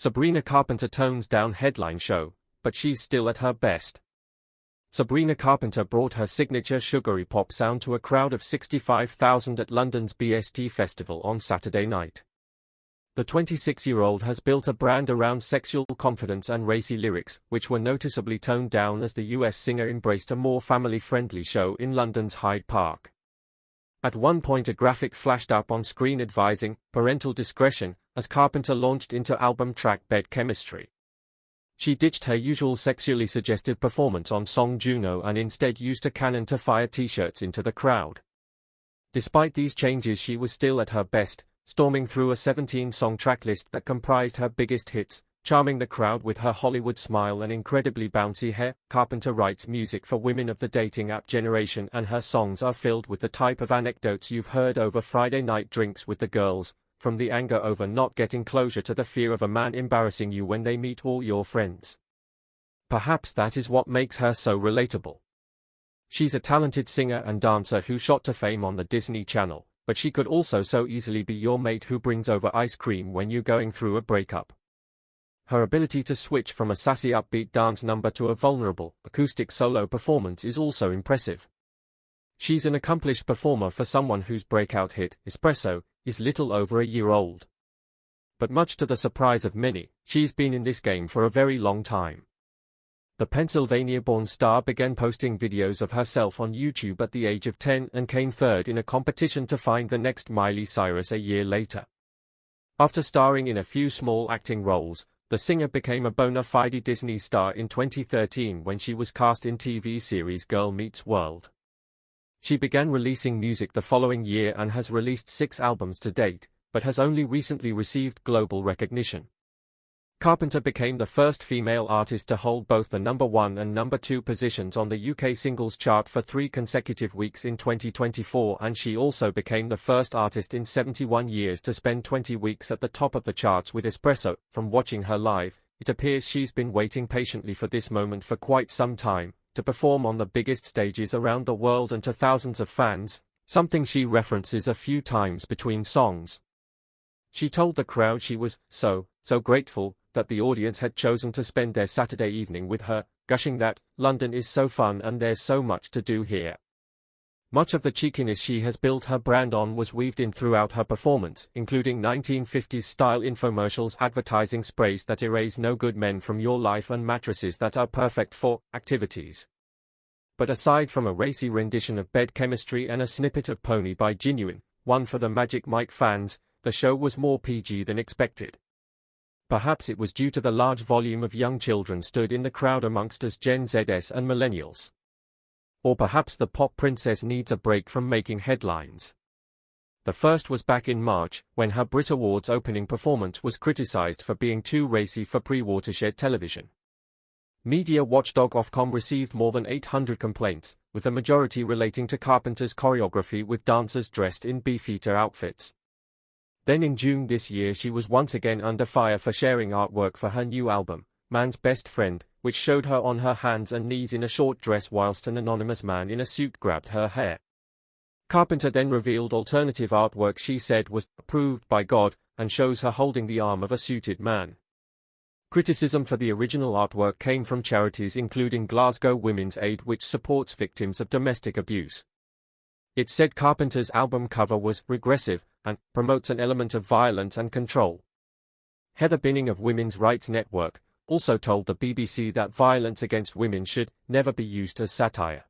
Sabrina Carpenter tones down headline show, but she's still at her best. Sabrina Carpenter brought her signature sugary pop sound to a crowd of 65,000 at London's BST Festival on Saturday night. The 26-year-old has built a brand around sexual confidence and racy lyrics, which were noticeably toned down as the US singer embraced a more family-friendly show in London's Hyde Park. At one point a graphic flashed up on screen advising parental discretion as Carpenter launched into album track Bed Chem. She ditched her usual sexually suggestive performance on song Juno and instead used a cannon to fire t-shirts into the crowd. Despite these changes, she was still at her best, storming through a 17-song tracklist that comprised her biggest hits, charming the crowd with her Hollywood smile and incredibly bouncy hair. Carpenter writes music for women of the dating app generation, and her songs are filled with the type of anecdotes you've heard over Friday night drinks with the girls, from the anger over not getting closure to the fear of a man embarrassing you when they meet all your friends. Perhaps that is what makes her so relatable. She's a talented singer and dancer who shot to fame on the Disney Channel, but she could also so easily be your mate who brings over ice cream when you're going through a breakup. Her ability to switch from a sassy upbeat dance number to a vulnerable, acoustic solo performance is also impressive. She's an accomplished performer for someone whose breakout hit, Espresso, is little over a year old. But much to the surprise of many, she's been in this game for a very long time. The Pennsylvania-born star began posting videos of herself on YouTube at the age of 10 and came third in a competition to find the next Miley Cyrus a year later. After starring in a few small acting roles, the singer became a bona fide Disney star in 2013 when she was cast in TV series Girl Meets World. She began releasing music the following year and has released 6 albums to date, but has only recently received global recognition. Carpenter became the first female artist to hold both the number 1 and number 2 positions on the UK singles chart for 3 consecutive weeks in 2024, and she also became the first artist in 71 years to spend 20 weeks at the top of the charts with Espresso. From watching her live, it appears she's been waiting patiently for this moment for quite some time, to perform on the biggest stages around the world and to thousands of fans, something she references a few times between songs. She told the crowd she was so grateful that the audience had chosen to spend their Saturday evening with her, gushing that, "London is so fun and there's so much to do here." Much of the cheekiness she has built her brand on was weaved in throughout her performance, including 1950s-style infomercials advertising sprays that erase no-good men from your life and mattresses that are perfect for activities. But aside from a racy rendition of Bed Chemistry and a snippet of Pony by Genuine, one for the Magic Mike fans, the show was more PG than expected. Perhaps it was due to the large volume of young children stood in the crowd amongst us Gen Zs and millennials. Or perhaps the pop princess needs a break from making headlines. The first was back in March, when her Brit Awards opening performance was criticized for being too racy for pre-Watershed television. Media watchdog Ofcom received more than 800 complaints, with the majority relating to Carpenter's choreography with dancers dressed in beefeater outfits. Then in June this year she was once again under fire for sharing artwork for her new album, Man's Best Friend, which showed her on her hands and knees in a short dress whilst an anonymous man in a suit grabbed her hair. Carpenter then revealed alternative artwork she said was approved by God, and shows her holding the arm of a suited man. Criticism for the original artwork came from charities including Glasgow Women's Aid, which supports victims of domestic abuse. It said Carpenter's album cover was regressive and promotes an element of violence and control. Heather Binning of Women's Rights Network also told the BBC that violence against women should never be used as satire.